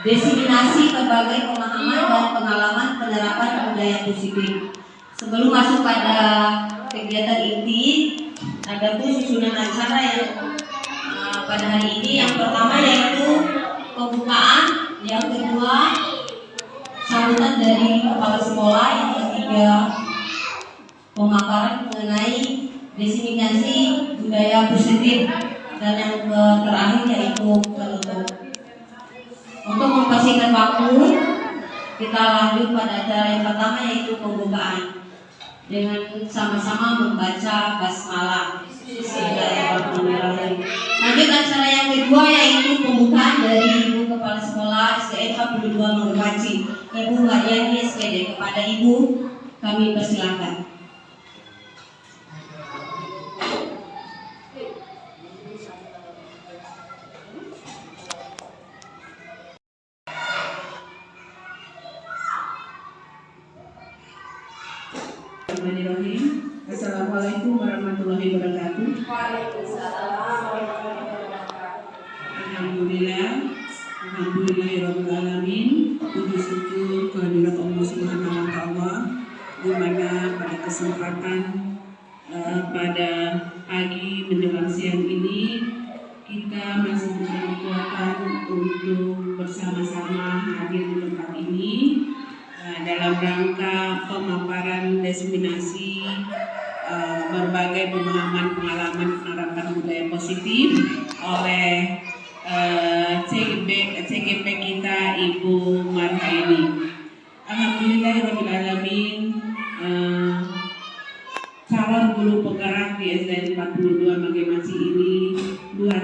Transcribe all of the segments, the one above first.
diseminasi berbagai pemahaman dan pengalaman penerapan budaya positif. Sebelum masuk pada kegiatan inti, ada pun susunan acara yang pada hari ini. Yang pertama yaitu pembukaan, yang kedua sambutan dari kepala sekolah, yang ketiga pemaparan mengenai diseminasi budaya positif, dan yang terakhir yaitu penutup. Untuk mempersingkat waktu, kita lanjut pada acara yang pertama yaitu pembukaan dengan sama-sama membaca basmalah. Bismillahirrahmanirrahim. Lanjut acara yang kedua yaitu pembukaan dari Ibu Kepala Sekolah SDN 42 Manggabaci, Ibu Haryani SPD. Kepada Ibu kami persilakan. Bismillahirrahmanirrahim. Assalamualaikum warahmatullahi wabarakatuh. Alhamdulillahirrahmanirrahim. Puji syukur kehadirat Allah Subhanahu wa Ta'ala, di mana pada kesempatan pada pagi menjelang siang ini kita masih diberi kekuatan untuk bersama-sama hadir di tempat ini dalam rangka pemaparan diseminasi berbagai pemahaman pengalaman penerapan budaya positif oleh CGP kita Ibu Marhaini. Alhamdulillahirrahmanirrahim. Calon guru penggerak di SDN 42 Manggabaci ini luar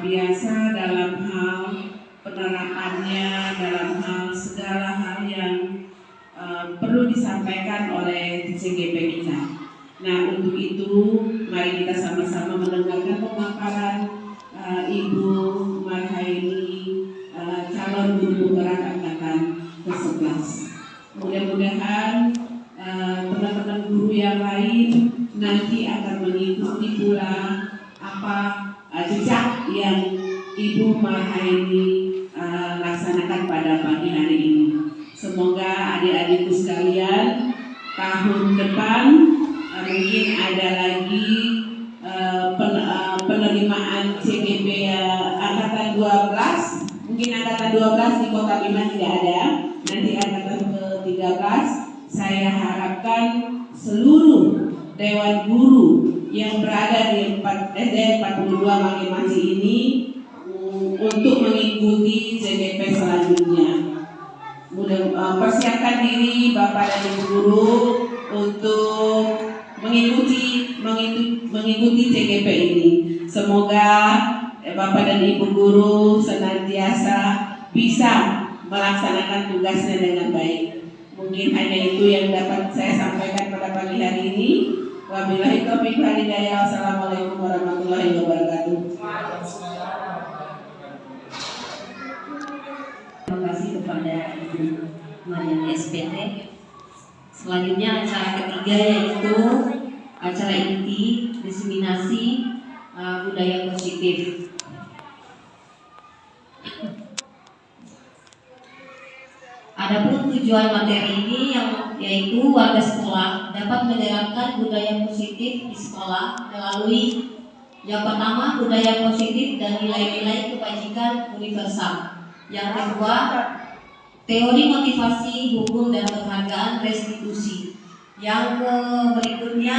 biasa dalam hal penerapannya, dalam hal segala hal yang perlu disampaikan oleh CGP kita. Nah, untuk itu mari kita sama-sama mendengarkan pemaparan Ibu Marhaini, calon guru penggerak angkatan ke-11. Mudah-mudahan teman-teman guru yang lain nanti akan mengikuti pula apa jejak yang Ibu Marhaini laksanakan pada pagi hari ini. Semoga adik-adikku sekalian tahun depan mungkin ada lagi penerimaan CGP angkatan 12. Mungkin angkatan 12 di Kota Bima tidak ada. Nanti angkatan ke-13 saya harapkan seluruh dewan guru yang berada di SDN 42 Manggabaci ini untuk mengikuti CGP selanjutnya. Persiapkan diri Bapak dan Ibu guru untuk mengikuti CGP ini. Semoga Bapak dan Ibu guru senantiasa bisa melaksanakan tugasnya dengan baik. Mungkin hanya itu yang dapat saya sampaikan pada pagi hari ini. Wabillahi taufiq wal hidayah. Wassalamualaikum warahmatullahi wabarakatuh. Terima kasih kepada Ibu Mariani SPD. Selanjutnya acara ketiga yaitu acara inti diseminasi budaya positif. Adapun tujuan materi ini yaitu warga sekolah dapat menerapkan budaya positif di sekolah melalui yang pertama budaya positif dan nilai-nilai kebajikan universal. Yang kedua, teori motivasi, hukum dan penghargaan restitusi. Yang berikutnya,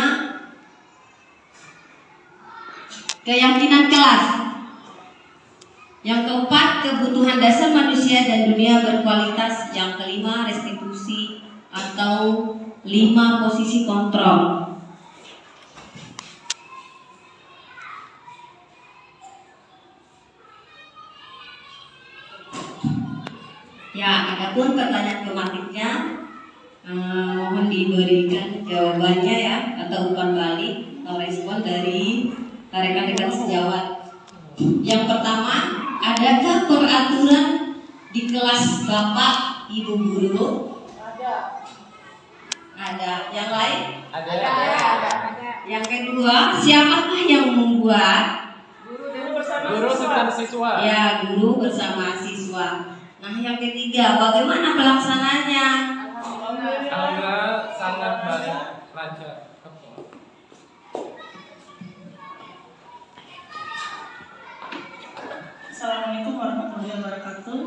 keyakinan kelas. Yang keempat, kebutuhan dasar manusia dan dunia berkualitas. Yang kelima, restitusi atau 5 posisi kontrol. Ya, adapun pertanyaan tematiknya mohon diberikan jawabannya ya, atau umpan balik atau respon dari rekan-rekan sejawat. Yang pertama, adakah peraturan di kelas Bapak Ibu guru? Ada. Yang lain? Ada. Yang kedua, siapakah yang membuat? Guru bersama. Guru dan siswa. Ya, guru bersama siswa. Nah, yang ketiga, bagaimana pelaksananya? Alhamdulillah sangat baik, lancar. Assalamualaikum warahmatullahi wabarakatuh.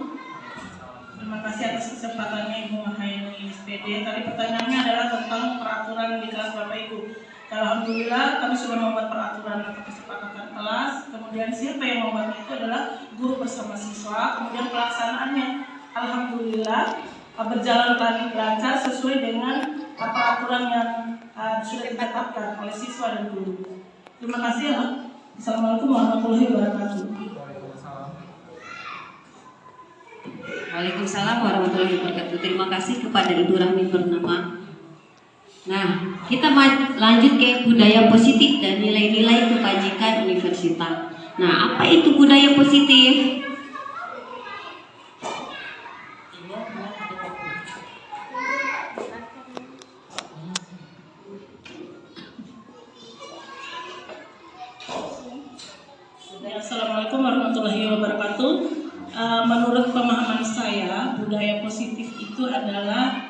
Terima kasih atas kesempatannya Ibu Mahayani SPD. Tadi pertanyaannya adalah tentang peraturan di kelas Bapak Ibu. Alhamdulillah kami sudah membuat peraturan atau kesepakatan kelas. Kemudian siapa yang membuatnya itu adalah guru bersama siswa. Kemudian pelaksanaannya alhamdulillah berjalan lancar sesuai dengan peraturan yang sudah ditetapkan oleh siswa dan guru. Terima kasih. Assalamualaikum warahmatullahi wabarakatuh. Waalaikumsalam warahmatullahi wabarakatuh. Terima kasih kepada Ibu Rahmi Purnama. Nah, kita lanjut ke budaya positif dan nilai-nilai kebajikan universitas. Nah, apa itu budaya positif? Assalamualaikum warahmatullahi wabarakatuh. Menurut pemahaman saya, budaya positif itu adalah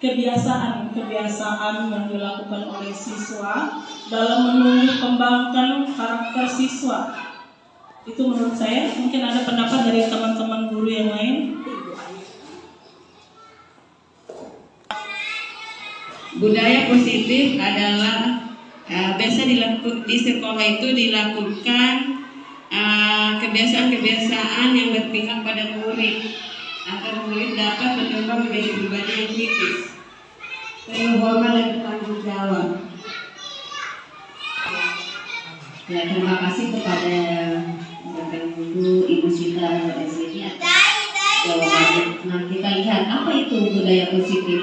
kebiasaan yang dilakukan oleh siswa dalam menumbuh kembangkan karakter siswa. Itu menurut saya. Mungkin ada pendapat dari teman-teman guru yang lain. Budaya positif adalah biasa di sekolah itu dilakukan kebiasaan-kebiasaan yang berpihak pada murid agar murid dapat berkembang menjadi pribadi yang kritis, penuh hormat dan bertanggung jawab. Ya, terima kasih kepada Bapak Ibu, Ibu Sita SDG atas jawabannya. Nah, kita lihat apa itu budaya positif.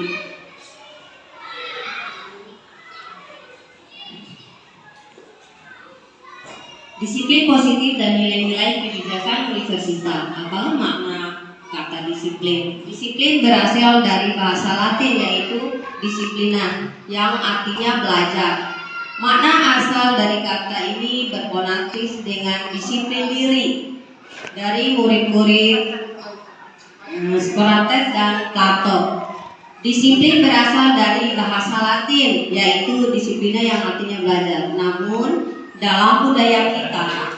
Disiplin positif dan nilai-nilai kebijakan universitas. Apa makna kata disiplin? Disiplin berasal dari bahasa Latin yaitu disiplina yang artinya belajar. Makna asal dari kata ini berkonotasi dengan disiplin diri dari murid-murid Socrates dan Plato. Disiplin berasal dari bahasa Latin yaitu disiplina yang artinya belajar. Namun dalam budaya kita,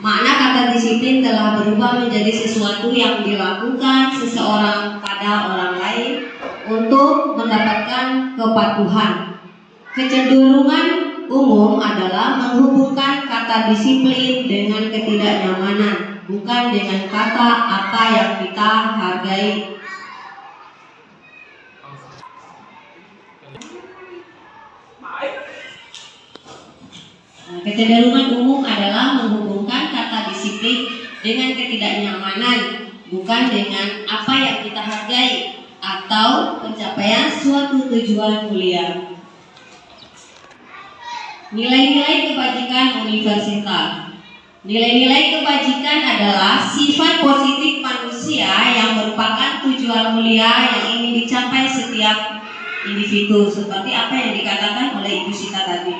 makna kata disiplin telah berubah menjadi sesuatu yang dilakukan seseorang pada orang lain untuk mendapatkan kepatuhan. Kecenderungan umum adalah menghubungkan kata disiplin dengan ketidaknyamanan, bukan dengan kata apa yang kita hargai. Kecenderungan umum adalah menghubungkan kata disiplin dengan ketidaknyamanan, bukan dengan apa yang kita hargai atau pencapaian suatu tujuan mulia. Nilai-nilai kebajikan universitas. Nilai-nilai kebajikan adalah sifat positif manusia yang merupakan tujuan mulia yang ingin dicapai setiap individu, seperti apa yang dikatakan oleh Ibu Sita tadi.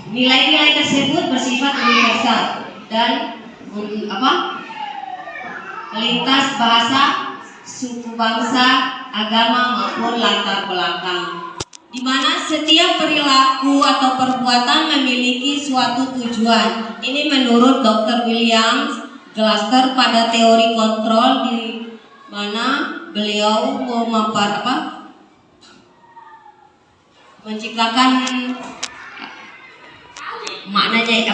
Nilai-nilai tersebut bersifat universal dan lintas bahasa, suku bangsa, agama maupun latar belakang, di mana setiap perilaku atau perbuatan memiliki suatu tujuan. Ini menurut Dr. William Glasser pada teori kontrol, di mana beliau menciptakan maknanya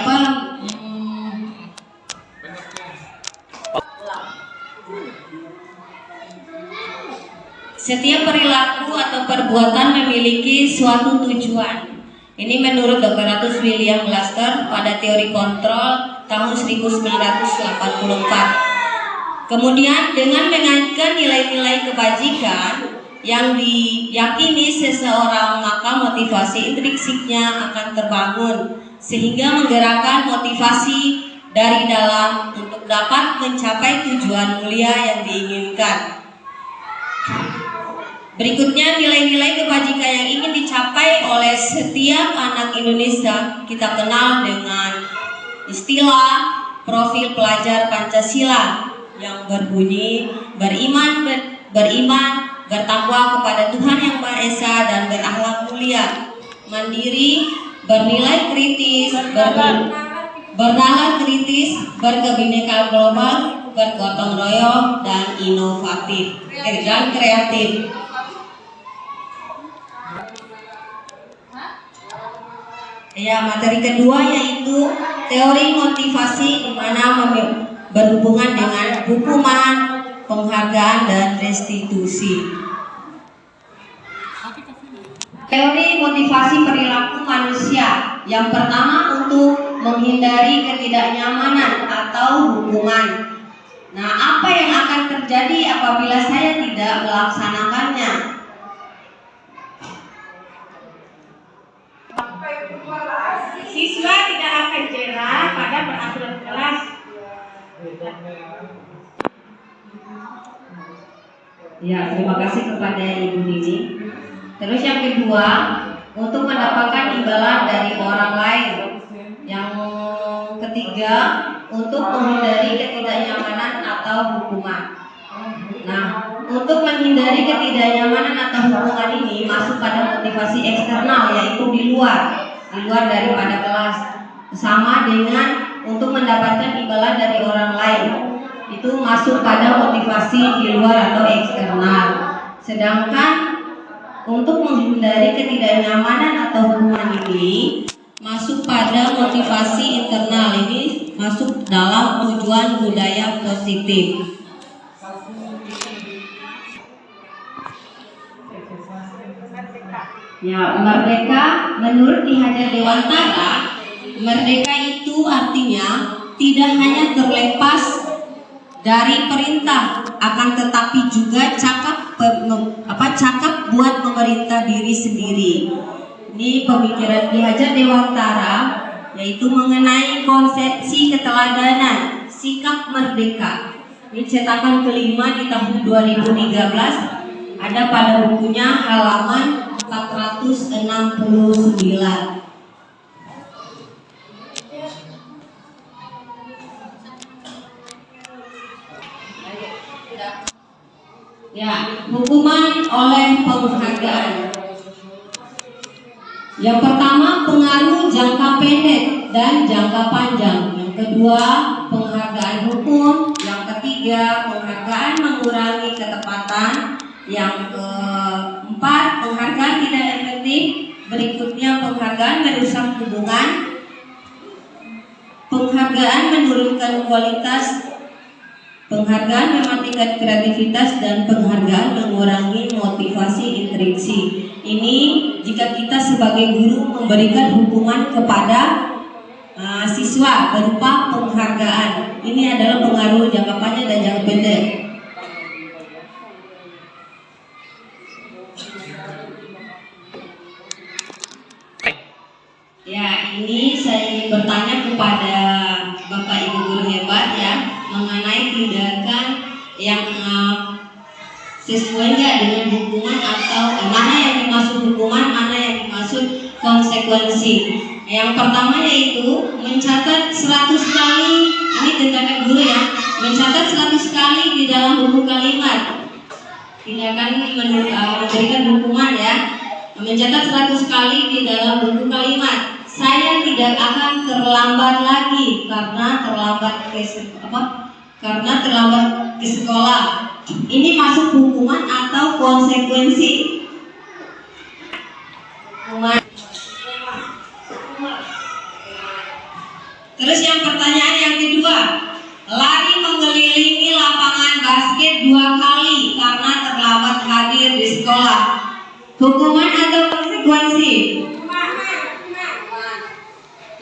setiap perilaku atau perbuatan memiliki suatu tujuan. Ini menurut Dr. William Glasser pada teori kontrol tahun 1984. Kemudian dengan mengaitkan nilai-nilai kebajikan yang diyakini seseorang, maka motivasi intrinsiknya akan terbangun sehingga menggerakkan motivasi dari dalam untuk dapat mencapai tujuan mulia yang diinginkan. Berikutnya nilai-nilai kebajikan yang ingin dicapai oleh setiap anak Indonesia kita kenal dengan istilah profil pelajar Pancasila yang berbunyi beriman, bertakwa kepada Tuhan Yang Maha Esa dan berakhlak mulia, mandiri, bernilai kritis, bernalar kritis, berkebinekaan global, bergotong royong dan inovatif dan kreatif. Ya, materi kedua yaitu teori motivasi, di mana berhubungan dengan hukuman, penghargaan dan restitusi. Teori motivasi perilaku manusia. Yang pertama, untuk menghindari ketidaknyamanan atau hukuman. Nah, apa yang akan terjadi apabila saya tidak melaksanakannya? Siswa tidak akan jera pada peraturan kelas. Ya, terima kasih kepada Ibu Nini. Terus yang kedua, untuk mendapatkan imbalan dari orang lain. Yang ketiga, untuk menghindari ketidaknyamanan atau hukuman. Nah, untuk menghindari ketidaknyamanan atau hukuman ini masuk pada motivasi eksternal, yaitu di luar daripada kelas. Sama dengan untuk mendapatkan imbalan dari orang lain, itu masuk pada motivasi di luar atau eksternal. Sedangkan untuk menghindari ketidaknyamanan atau hukuman ini masuk pada motivasi internal, ini masuk dalam tujuan budaya positif. Ya, merdeka menurut Ki Hajar Dewantara, merdeka itu artinya tidak hanya terlepas dari perintah, akan tetapi juga cakap buat memerintah diri sendiri. Ini pemikiran Ki Hajar Dewantara, yaitu mengenai konsepsi keteladanan, sikap merdeka. Ini cetakan kelima di tahun 2013, ada pada bukunya halaman 469. Ya, hukuman oleh penghargaan. Yang pertama, pengaruh jangka pendek dan jangka panjang. Yang kedua, penghargaan hukum. Yang ketiga, penghargaan mengurangi ketepatan. Yang keempat, penghargaan tidak efektif. Berikutnya, penghargaan merusak hubungan. Penghargaan menurunkan kualitas. Penghargaan mematikan kreativitas, dan penghargaan mengurangi motivasi intrinsik. Ini jika kita sebagai guru memberikan hukuman kepada siswa berupa penghargaan. Ini adalah pengaruh jangka panjang dan jangka pendek. Ya, ini saya ingin bertanya kepada Bapak Ibu guru hebat ya, mengenai tindakan yang sesuai nggak dengan hukuman, atau mana yang dimaksud hukuman, mana yang dimaksud konsekuensi. Yang pertama yaitu mencatat 100 kali, ini tindakan guru ya, mencatat 100 kali di dalam buku kalimat. Tindakan memberikan hukuman ya, mencatat 100 kali di dalam buku kalimat. Saya tidak akan terlambat lagi karena terlambat ke sekolah. Ini masuk hukuman atau konsekuensi? Hukuman. Terus yang pertanyaan yang kedua, lari mengelilingi lapangan basket 2 kali karena terlambat hadir di sekolah. Hukuman atau konsekuensi?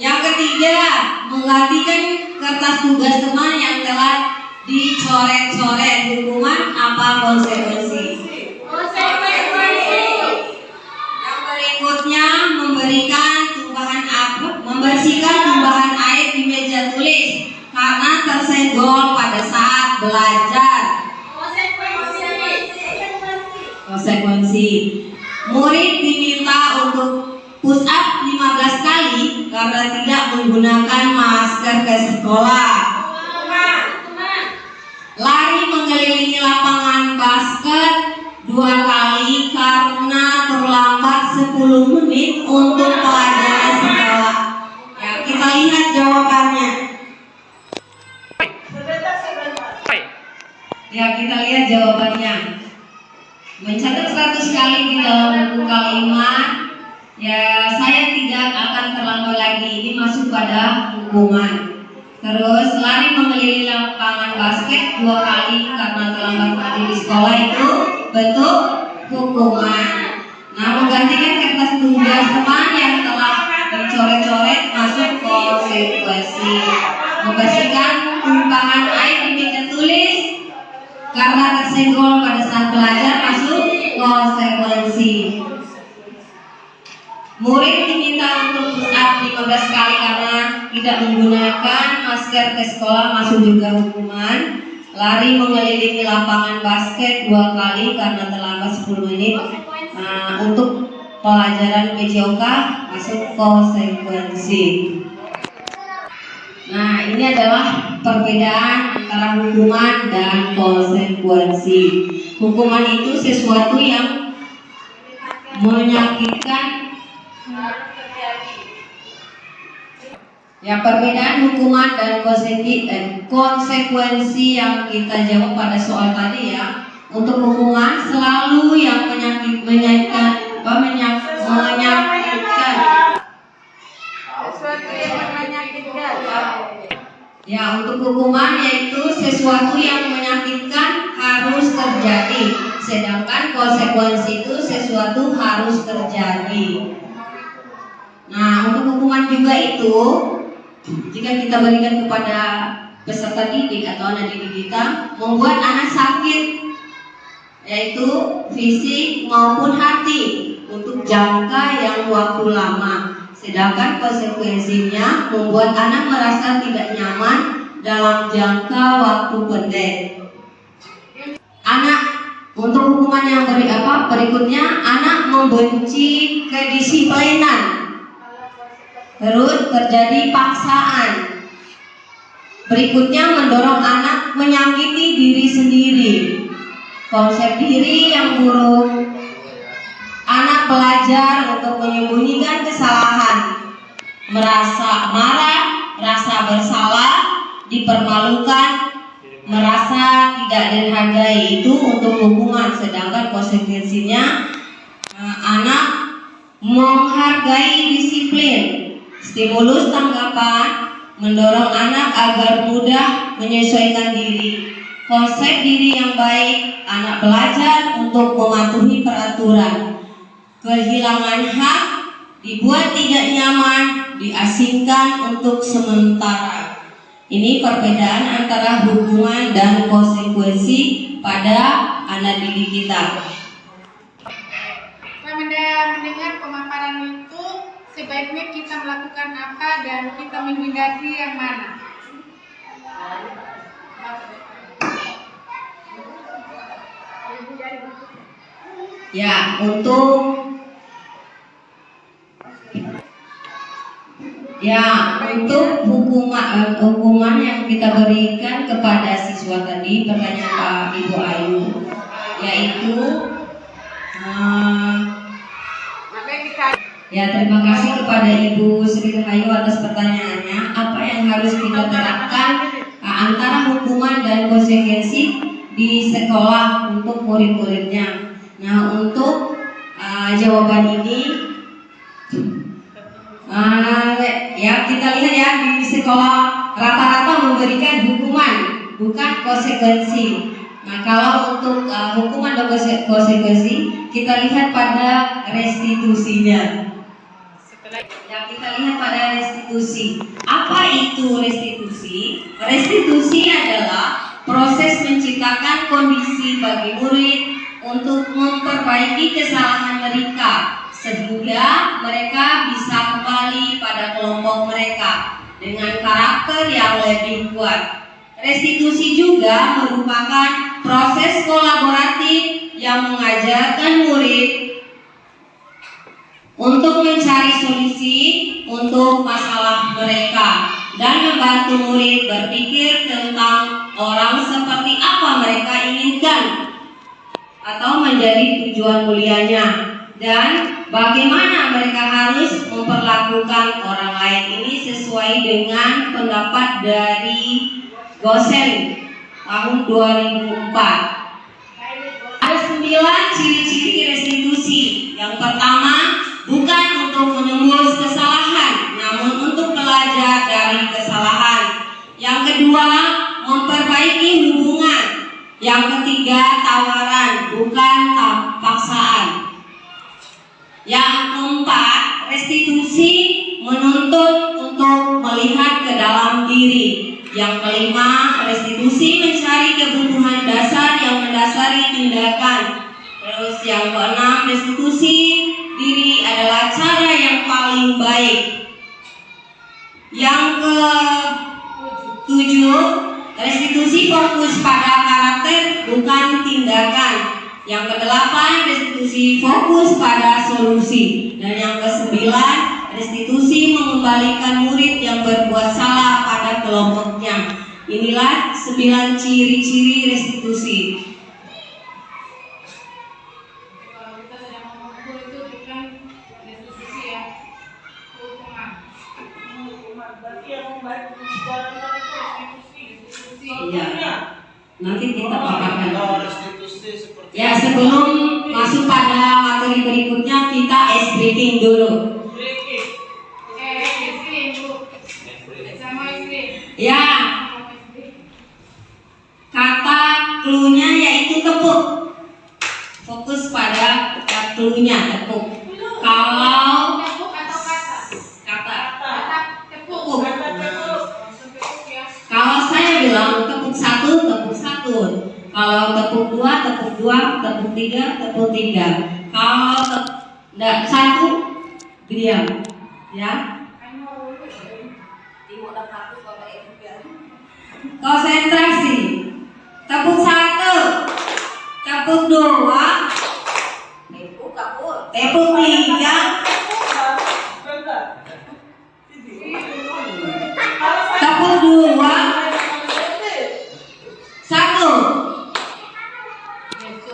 Yang ketiga, menggantikan kertas tugas teman yang telah dicoret-coret. Hukuman apa konsekuensi? Konsekuensi. Yang berikutnya, membersihkan tumbahan air di meja tulis karena tersenggol pada saat belajar. Konsekuensi. Murid diminta untuk push up 15 kali karena tidak menggunakan masker ke sekolah. Lari mengelilingi lapangan basket 2 kali karena terlambat 10 menit untuk pelajaran sekolah. Ya, kita lihat jawabannya. Ya, kita lihat jawabannya. Mencatat 100 kali di dalam buku kalimat. Ya, saya tidak akan terlambat lagi. Ini masuk pada hukuman. Terus lari mengelilingi lapangan basket 2 kali karena terlambat mati di sekolah itu bentuk hukuman. Nah, menggantikan kertas tugas teman yang telah dicoret-coret masuk konsekuensi. Membersihkan tumpangan air di meja tulis karena tersenggol pada saat belajar masuk konsekuensi. Murid diminta untuk push up 15 kali karena tidak menggunakan masker ke sekolah masuk juga hukuman. Lari mengelilingi lapangan basket 2 kali karena terlambat 10 menit untuk pelajaran PJOK masuk konsekuensi. Nah, ini adalah perbedaan antara hukuman dan konsekuensi. Hukuman itu sesuatu yang menyakitkan. Ya, perbedaan hukuman dan konsekuensi yang kita jawab pada soal tadi ya. Untuk hukuman selalu yang menyakitkan. Ya, untuk hukuman yaitu sesuatu yang menyakitkan harus terjadi, sedangkan konsekuensi itu sesuatu harus terjadi. Nah, untuk hukuman juga itu jika kita berikan kepada peserta didik atau anak didik kita membuat anak sakit, yaitu fisik maupun hati untuk jangka yang waktu lama. Sedangkan konsekuensinya membuat anak merasa tidak nyaman dalam jangka waktu pendek. Anak untuk hukuman yang berikutnya, anak membenci kedisiplinan. Terus terjadi paksaan. Berikutnya mendorong anak menyakiti diri sendiri. Konsep diri yang buruk. Anak belajar untuk menyembunyikan kesalahan, merasa marah, rasa bersalah, dipermalukan, merasa tidak dihargai, itu untuk hukuman. Sedangkan konsekuensinya anak menghargai disiplin. Stimulus tanggapan mendorong anak agar mudah menyesuaikan diri. Konsep diri yang baik, anak belajar untuk mematuhi peraturan. Kehilangan hak, dibuat tidak nyaman, diasingkan untuk sementara. Ini perbedaan antara hukuman dan konsekuensi pada anak didik kita. Setelah mendengar pemaparan itu, sebaiknya kita melakukan apa dan kita menghindari yang mana? Ya, untuk hukuman yang kita berikan kepada siswa tadi, pertanyaan Pak Ibu Ayu, yaitu ya, terima kasih kepada Ibu Sri Rahayu atas pertanyaannya. Apa yang harus kita terapkan antara hukuman dan konsekuensi di sekolah untuk murid-muridnya? Nah, untuk jawaban ini ya kita lihat ya, di sekolah rata-rata memberikan hukuman bukan konsekuensi. Nah, kalau untuk hukuman dan konsekuensi kita lihat pada restitusinya. Ya, kita lihat pada restitusi. Apa itu restitusi? Restitusi adalah proses menciptakan kondisi bagi murid untuk memperbaiki kesalahan mereka sehingga mereka bisa kembali pada kelompok mereka dengan karakter yang lebih kuat. Restitusi juga merupakan proses kolaboratif yang mengajarkan murid untuk mencari solusi untuk masalah mereka dan membantu murid berpikir tentang orang seperti apa mereka inginkan atau menjadi tujuan mulianya, dan bagaimana mereka harus memperlakukan orang lain ini sesuai dengan pendapat dari Gosen tahun 2004. Ada 9 ciri-ciri restitusi. Yang pertama, bukan untuk menembus kesalahan, namun untuk belajar dari kesalahan. Yang kedua, memperbaiki hubungan. Yang ketiga, tawaran, bukan paksaan. Yang keempat, restitusi menuntut untuk melihat ke dalam diri. Yang kelima, restitusi mencari kebutuhan dasar yang mendasari tindakan. Terus yang keenam, restitusi diri adalah cara yang paling baik. Yang ketujuh, restitusi fokus pada karakter bukan tindakan. Yang kedelapan, restitusi fokus pada solusi. Dan yang kesembilan, restitusi mengembalikan murid yang berbuat salah pada kelompoknya. Inilah 9 ciri-ciri restitusi. Kalau kita sedang mengumpul itu bukan restitusi ya, hukuman. Berarti yang membaik menjalankan itu restitusi. Iya. Nanti kita paparkan. Restitusi seperti Ya, sebelum masuk pada materi berikutnya, kita ice breaking dulu. Istri, Bu. Sama istri. Ya, kata clue-nya yaitu tepuk. Fokus pada clue-nya, tepuk. Kalau Tepuk atau kata? kata, Kata tepuk. Tepuk ya. kalau saya bilang tepuk 1, tepuk 1. Kalau tepuk 2, tepuk 2. Tepuk 3, tepuk 3. Kalau enggak 1, diam. Ya. Konsentrasi. Tepuk 1, tepuk 2, tepuk 3, tepuk 2, 1.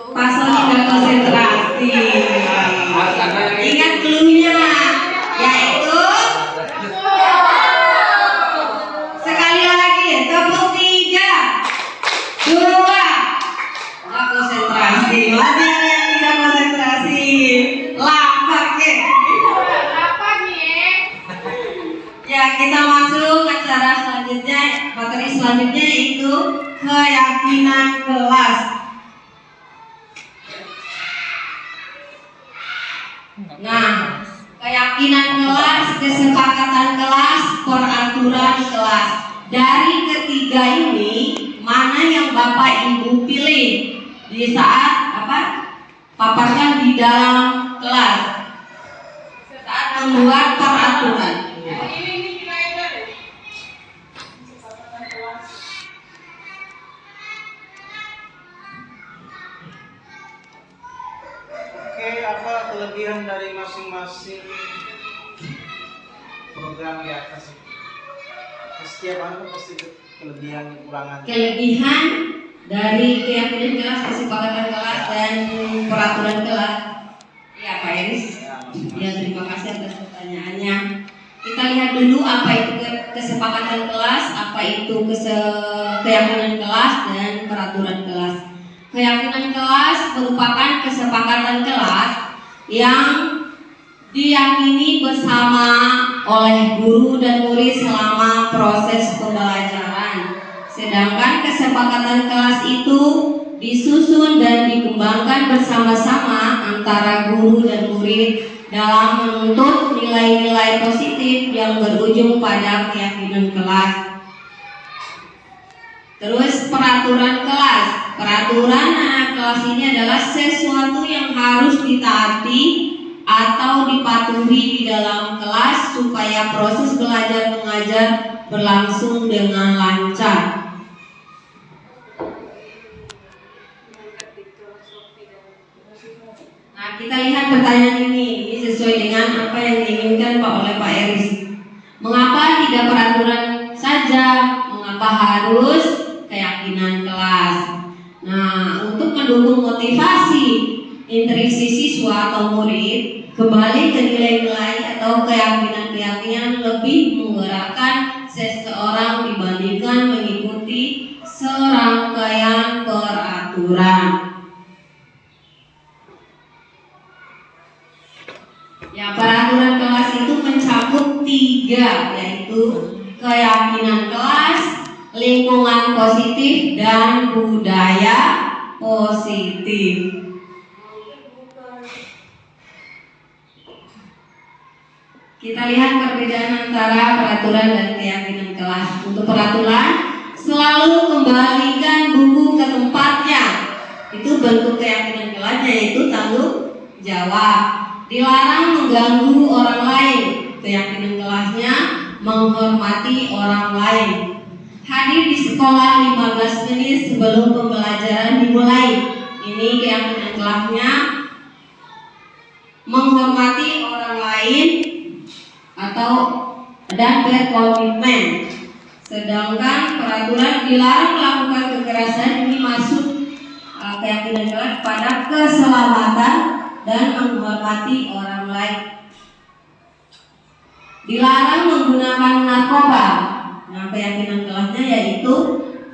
Pasal tidak konsentrasi. Ingat clue-nya, yaitu sekali lagi tepuk 3, 2. Nggak konsentrasi. Masih ada yang tidak konsentrasi. Lapar ke? Apa nih? Ya, kita masuk acara selanjutnya, materi selanjutnya yaitu keyakinan kelas. Nah, keyakinan kelas, kesepakatan kelas, peraturan kelas. Dari ketiga ini, mana yang Bapak Ibu pilih di saat paparkan di dalam kelas saat membuat peraturan? Ini kita edar. Oke, apa kelebihan dari masing-masing program di atas itu? Setiap anu pasti kelebihan kekurangan. Kelebihan dari keyakinan kelas, kesepakatan kelas, dan peraturan kelas. Ya, Pak Iris. Ya, terima kasih atas pertanyaannya. Kita lihat dulu apa itu kesepakatan kelas, apa itu keyakinan kelas, dan peraturan kelas. Keyakinan kelas merupakan kesepakatan kelas yang diyakini bersama oleh guru dan murid selama proses pembelajaran. Sedangkan kesepakatan kelas itu disusun dan dikembangkan bersama-sama antara guru dan murid dalam menuntut nilai-nilai positif yang berujung pada keyakinan kelas. Terus peraturan kelas. Peraturan anak kelas ini adalah sesuatu yang harus ditaati atau dipatuhi di dalam kelas supaya proses belajar mengajar berlangsung dengan lancar. Nah, kita lihat pertanyaan ini sesuai dengan apa yang diinginkan oleh Pak Eris. Mengapa tidak peraturan saja? Mengapa harus keyakinan kelas? Nah, untuk mendukung motivasi intrinsik siswa atau murid kembali ke nilai-nilai atau keyakinan-keyakinan lebih menggerakkan seseorang dibandingkan mengikuti serangkaian peraturan. Ya, peraturan kelas itu mencakup 3, yaitu keyakinan kelas, lingkungan positif, dan budaya positif. Kita lihat perbedaan antara peraturan dan keyakinan kelas. Untuk peraturan, selalu kembalikan buku ke tempatnya. Itu bentuk keyakinan kelasnya, yaitu tanggung jawab. Dilarang mengganggu orang lain. Keyakinan kelasnya menghormati orang lain. Hadir di sekolah 15 menit sebelum pembelajaran dimulai. Ini keyakinan kelasnya menghormati orang lain atau dan berkomitmen. Sedangkan peraturan dilarang melakukan kekerasan, ini masuk keyakinan kelas pada keselamatan dan menghormati orang lain. Dilarang menggunakan narkoba. Nah, keyakinan kelasnya yaitu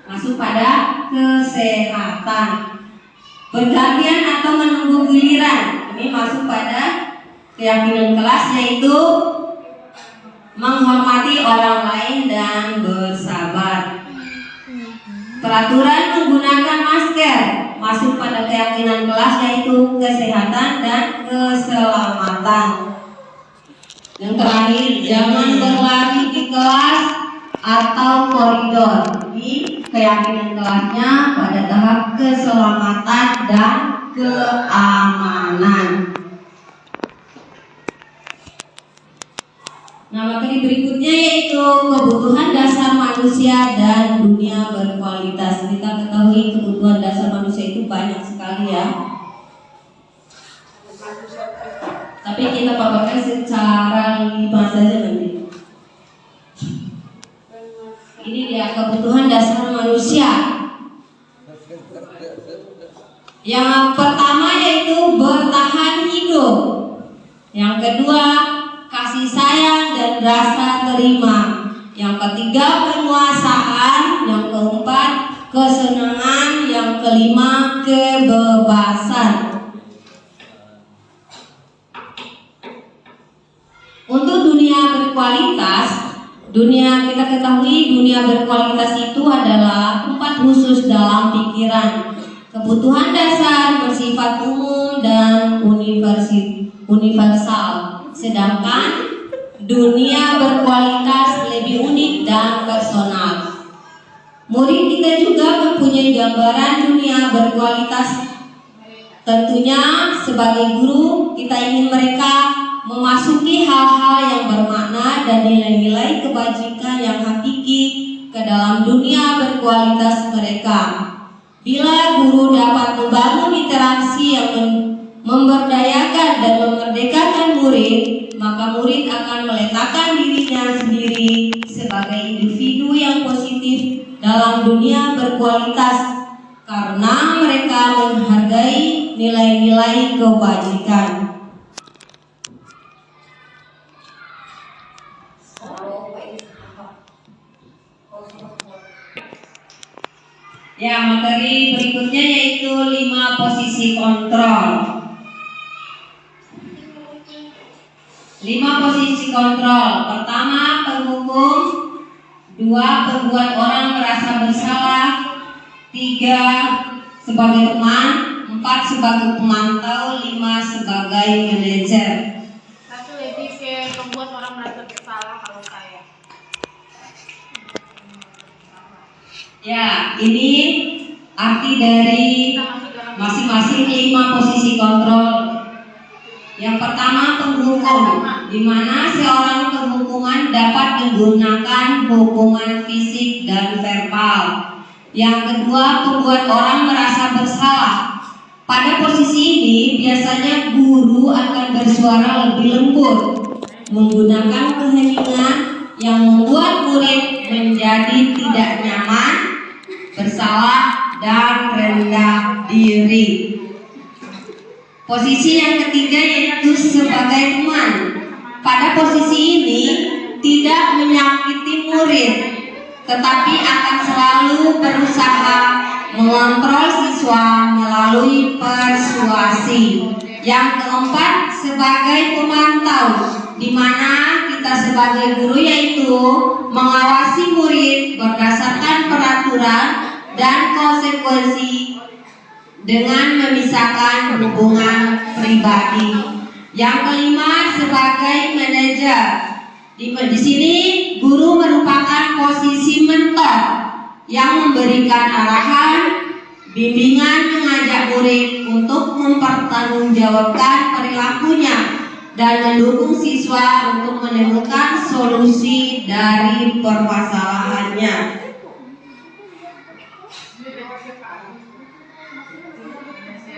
masuk pada kesehatan. Bergantian atau menunggu giliran. Ini masuk pada keyakinan kelas yaitu menghormati orang lain dan bersabar. Peraturan menggunakan masker masuk pada keyakinan kelas yaitu kesehatan dan keselamatan. Yang terakhir, jangan berlari di kelas atau koridor. Ini keyakinan kelasnya pada tahap keselamatan dan keamanan. Nah, materi berikutnya yaitu kebutuhan dasar manusia dan dunia berkualitas. Kita ketahui kebutuhan dasar manusia itu banyak sekali ya. Tapi kita paparkan secara 5 saja nanti. Ini dia kebutuhan dasar manusia. Yang pertama yaitu bertahan hidup. Yang kedua, kasih sayang dan rasa terima. Yang ketiga, penguasaan. Yang keempat, kesenangan. Yang kelima, kebebasan. Untuk dunia berkualitas, kita ketahui dunia berkualitas itu adalah tempat khusus dalam pikiran. Kebutuhan dasar bersifat umum dan universal. Sedangkan dunia berkualitas lebih unik dan personal. Murid kita juga mempunyai gambaran dunia berkualitas. Tentunya sebagai guru kita ingin mereka memasuki hal-hal yang bermakna dan nilai-nilai kebajikan yang hakiki ke dalam dunia berkualitas mereka. Bila guru dapat membangun interaksi yang memberdayakan dan memerdekakan murid, maka murid akan meletakkan dirinya sendiri sebagai individu yang positif dalam dunia berkualitas karena mereka menghargai nilai-nilai kebajikan. Ya, materi berikutnya yaitu 5 posisi kontrol. 5 posisi kontrol. Pertama, penghukum. 2, membuat orang merasa bersalah. 3, sebagai teman. 4, sebagai pemantau. 5, sebagai manajer. Satu lebih ke membuat orang merasa bersalah kalau saya. Ya, ini arti dari masing-masing 5 posisi kontrol. Yang pertama, penghukum, di mana seorang penghukuman dapat menggunakan hukuman fisik dan verbal. Yang kedua, membuat orang merasa bersalah. Pada posisi ini ini biasanya guru akan bersuara lebih lembut, menggunakan keheningan yang membuat murid menjadi tidak nyaman, bersalah, dan rendah diri. Posisi yang ketiga yaitu sebagai teman. Pada posisi ini tidak menyakiti murid, tetapi akan selalu berusaha mengontrol siswa melalui persuasi. Yang keempat, sebagai pemantau, di mana kita sebagai guru yaitu mengawasi murid berdasarkan peraturan dan konsekuensi dengan memisahkan hubungan pribadi. Yang kelima, sebagai manajer. Di sini guru merupakan posisi mentor yang memberikan arahan, bimbingan, mengajak murid untuk mempertanggungjawabkan perilakunya dan mendukung siswa untuk menemukan solusi dari permasalahannya.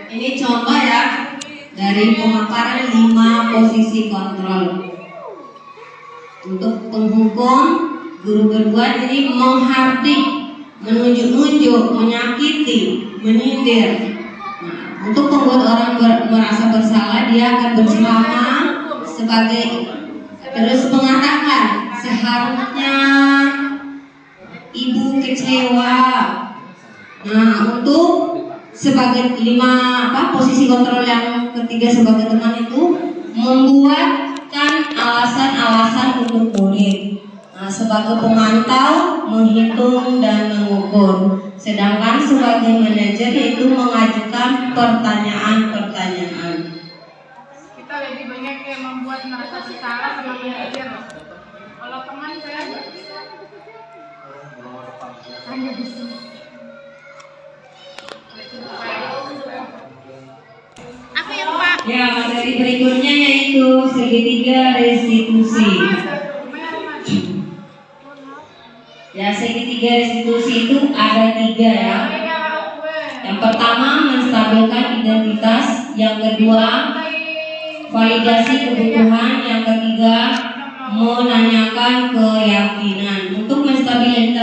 Ini contoh ya dari pemaparan 5 posisi kontrol. Untuk penghukum, guru berbuat ini menghardik, menunjuk-nunjuk, menyakiti, menyindir. Nah, untuk membuat orang merasa bersalah, dia akan bersama sebagai terus mengatakan seharusnya ibu kecewa. Nah, untuk sebagai 5 posisi kontrol yang ketiga sebagai teman itu membuatkan alasan-alasan untuk murid. Nah, sebagai pemantau, menghitung dan mengukur. Sedangkan sebagai manajer yaitu mengajukan pertanyaan-pertanyaan. Kita lebih banyak yang membuat merasa bersalah sama manajer. Kalau teman saya hanya bisa. Apa yang Pak? Ya, materi berikutnya yaitu segitiga restitusi. Ya, segitiga restitusi itu ada 3 ya. Yang pertama, menstabilkan identitas. Yang kedua, validasi kebutuhan. Yang ketiga, menanyakan keyakinan. Untuk menstabilkan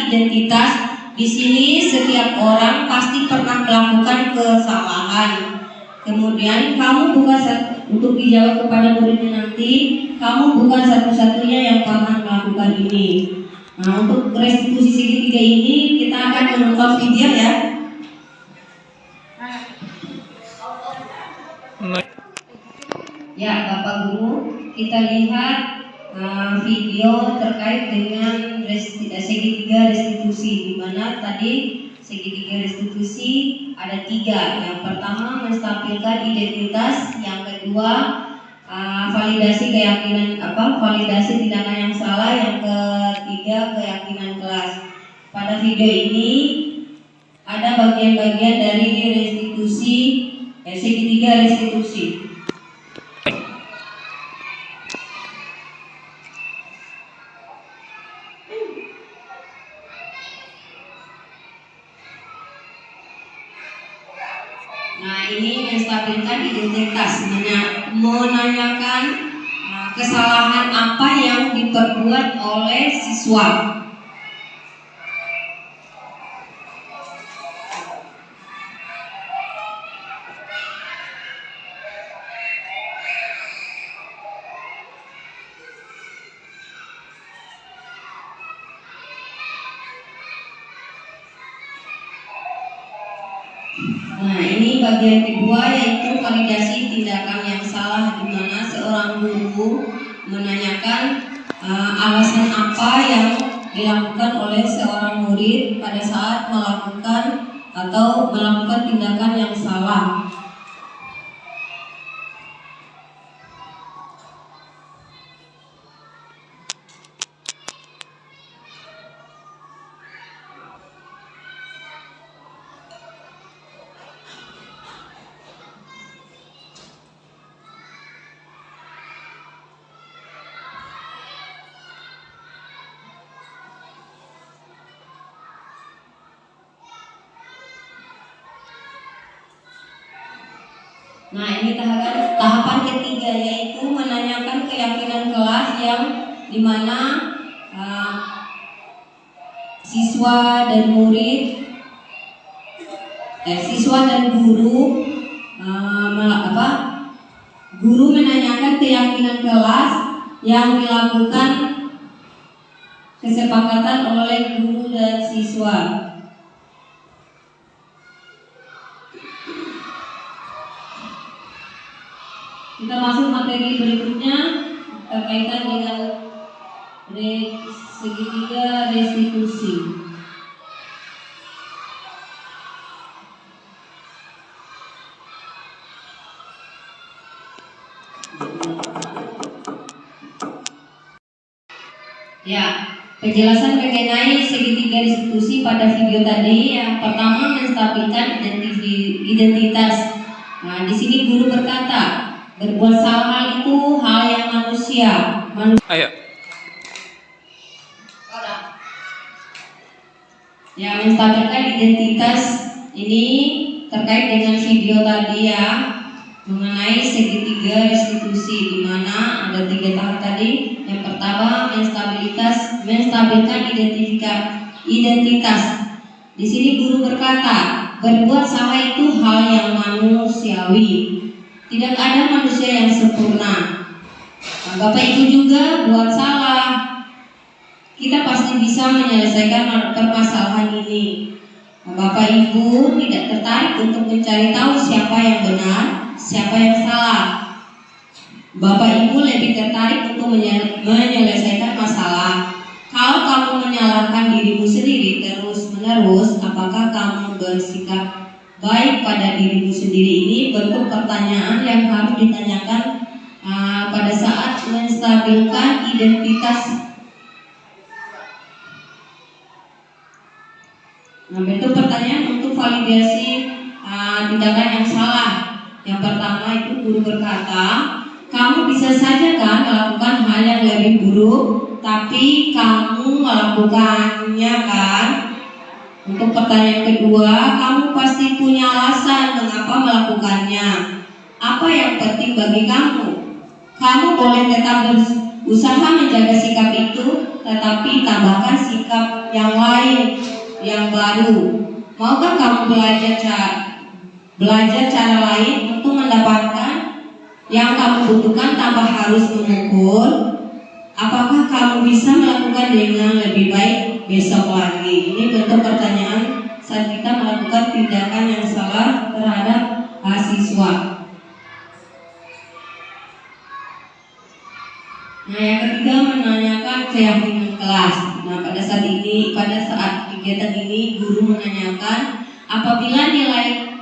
identitas, di sini setiap orang pasti pernah melakukan kesalahan. Kemudian kamu bukan untuk dijawab kepada muridnya nanti, kamu bukan satu-satunya yang pernah melakukan ini. Nah, untuk restitusi segitiga ini kita akan menonton video ya. Ya, Bapak Guru, kita lihat video terkait dengan segitiga restitusi, di mana tadi segitiga restitusi ada 3. Yang pertama, menstabilkan identitas. Yang kedua, validasi keyakinan validasi tindakan yang salah. Yang ketiga, keyakinan kelas. Pada video ini ada bagian-bagian dari restitusi segitiga restitusi. Nah, ini menstabilkan identitas, menanyakan kesalahan apa yang diperbuat oleh siswa. Nah, ini bagian kedua yaitu validasi tindakan yang salah, di mana seorang guru menanyakan alasan apa yang dilakukan oleh seorang murid pada saat melakukan atau melakukan tindakan yang salah. Nah, ini tahapan ketiga, yaitu menanyakan keyakinan kelas yang dimana siswa dan guru guru menanyakan keyakinan kelas yang dilakukan kesepakatan oleh guru dan siswa. Kita masuk materi berikutnya berkaitan dengan segitiga restitusi. Ya, penjelasan mengenai segitiga restitusi pada video tadi. Yang pertama, menstabilkan identitas. Nah, di sini guru berkata, berbuat salah itu hal yang manusia. Ayo. Ya, menstabilkan identitas ini terkait dengan video tadi ya, mengenai segitiga restitusi, di mana ada 3 tahap tadi. Yang pertama, menstabilkan identitas. Di sini guru berkata, berbuat salah itu hal yang manusiawi. Tidak ada manusia yang sempurna. Nah, Bapak Ibu juga buat salah. Kita pasti bisa menyelesaikan permasalahan ini. Nah, Bapak Ibu tidak tertarik untuk mencari tahu siapa yang benar, siapa yang salah. Bapak Ibu lebih tertarik untuk menyelesaikan masalah. Kalau kamu menyalahkan dirimu sendiri terus-menerus, apakah kamu bersikap baik pada dirimu sendiri? Ini bentuk pertanyaan yang harus ditanyakan pada saat menstabilkan identitas. Nah, bentuk pertanyaan untuk validasi tindakan yang salah. Yang pertama itu guru berkata, kamu bisa saja kan melakukan hal yang lebih buruk, tapi kamu melakukannya kan? Untuk pertanyaan kedua, kamu pasti punya alasan mengapa melakukannya. Apa yang penting bagi kamu? Kamu boleh tetap berusaha menjaga sikap itu, tetapi tambahkan sikap yang lain, yang baru. Maukah kamu belajar cara lain untuk mendapatkan yang kamu butuhkan tanpa harus memukul? Apakah kamu bisa melakukan dengan lebih baik besok lagi? Ini bentuk pertanyaan saat kita melakukan tindakan yang salah terhadap siswa. Nah, yang ketiga, menanyakan keyakinan kelas. Nah, pada saat kegiatan ini guru menanyakan apabila nilai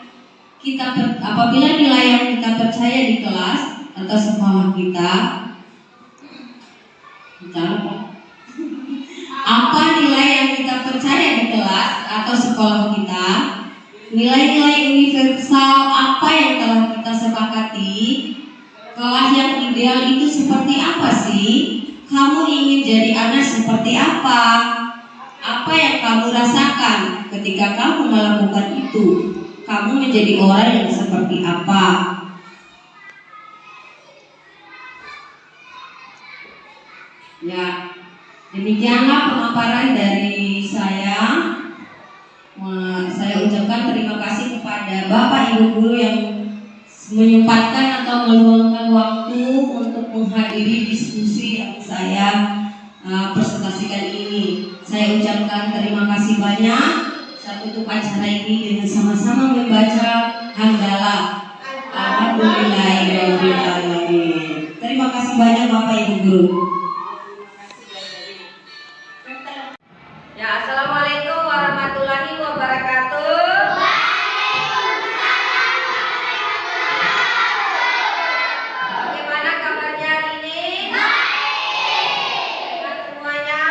yang kita percaya di kelas atau sekolah kita, apa nilai yang kita percaya di kelas atau sekolah kita, nilai-nilai universal apa yang telah kita sepakati, kelas yang ideal itu seperti apa sih? Kamu ingin jadi anak seperti apa? Apa yang kamu rasakan ketika kamu melakukan itu? Kamu menjadi orang yang seperti apa? Ya, demikianlah pemaparan dari saya. Saya ucapkan terima kasih kepada Bapak Ibu guru yang menyempatkan atau meluangkan waktu untuk menghadiri diskusi yang saya presentasikan ini. Saya ucapkan terima kasih banyak. Saya tutup acara ini dengan sama-sama membaca hamdalah. Alhamdulillahirabbil alamin. Terima kasih banyak Bapak Ibu guru. Ya, assalamualaikum warahmatullahi wabarakatuh. Bagaimana kabarnya hari ini? Sehat semuanya?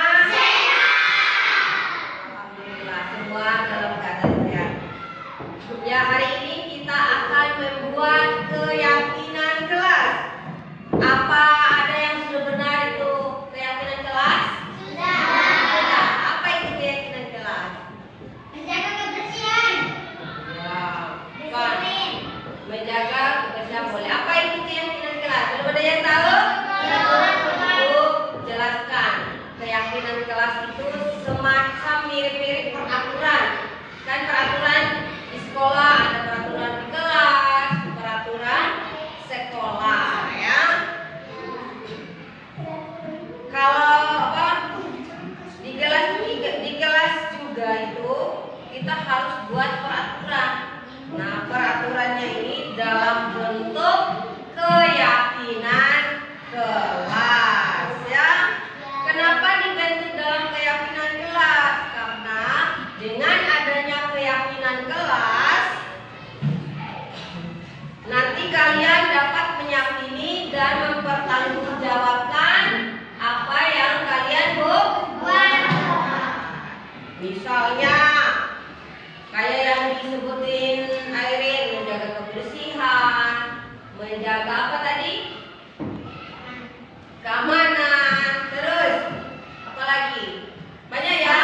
Alhamdulillah, semua dalam keadaan sehat. Ya, hari ini kita akan membuat keyakinan kelas. Apa ada yang sudah benar itu keyakinan kelas? Sudah. Apa itu keyakinan kelas? Menjaga kebersihan. Ya, bukan. Menjaga kebersihan misalnya kayak yang disebutin Airin, menjaga kebersihan, menjaga apa tadi? Keamanan, terus apa lagi? Banyak ya?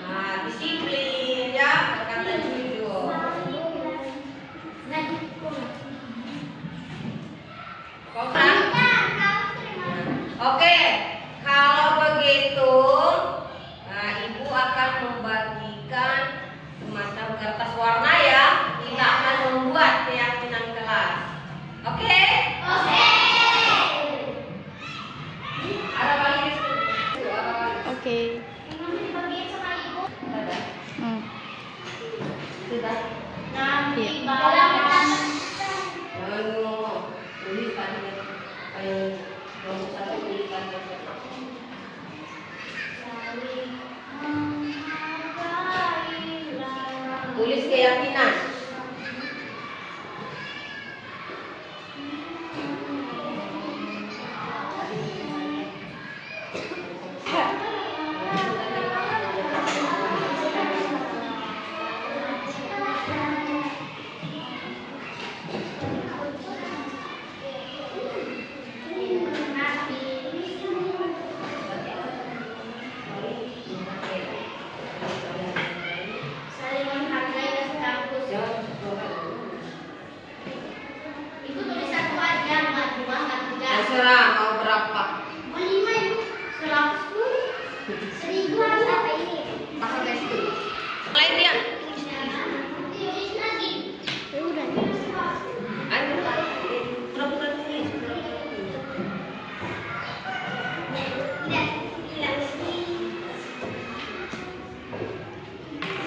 Nah, disiplin ya, kata jujur. Kontrak? Oke, kalau begitu, nah, Ibu akan membagikan semacam kertas warna ya. Kita akan membuat keyakinan kelas. Oke? Oke. Ada lagi? Oke. Sudah. Nanti Tulisan tulis keyakinan. Terserah mau berapa. Pakai itu. Lain dia. Ayo, pura-pura tulis.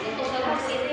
Untuk salah sini.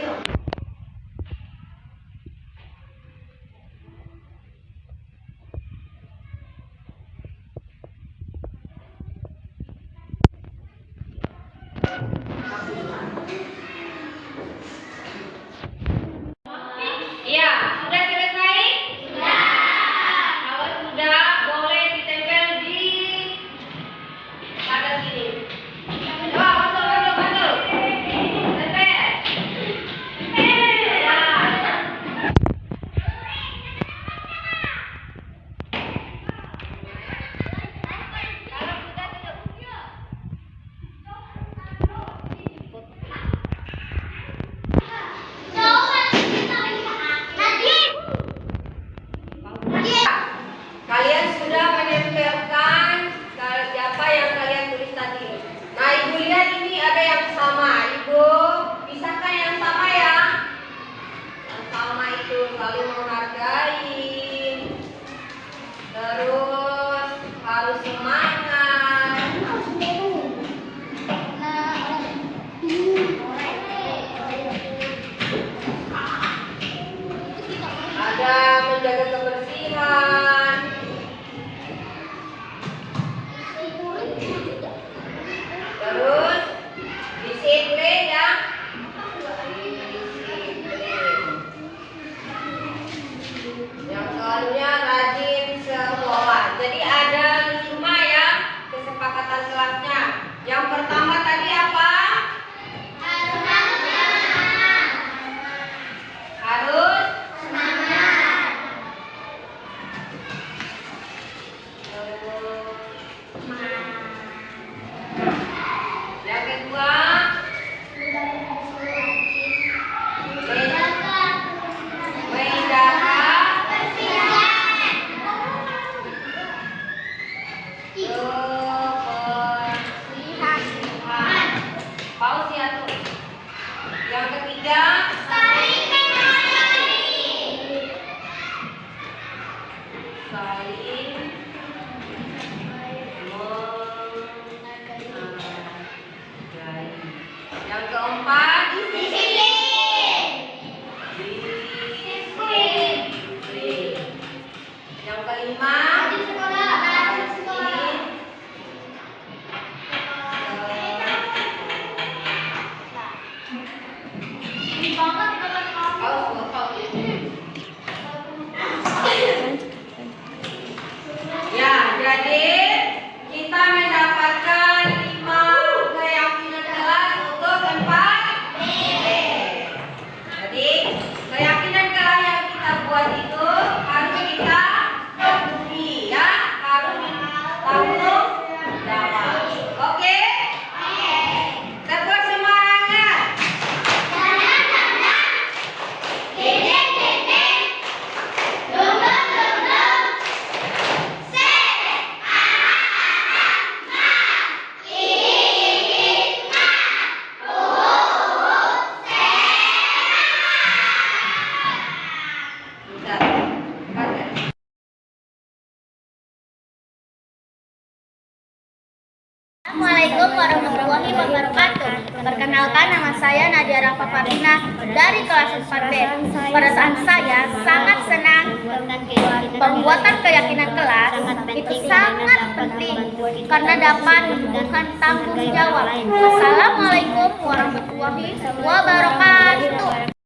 saya Nadia Rafa Fardina dari kelas 4B. Perasaan saya sangat senang. Pembuatan keyakinan kelas itu sangat penting karena dapat menumbuhkan tanggung jawab. Wassalamualaikum warahmatullahi wabarakatuh.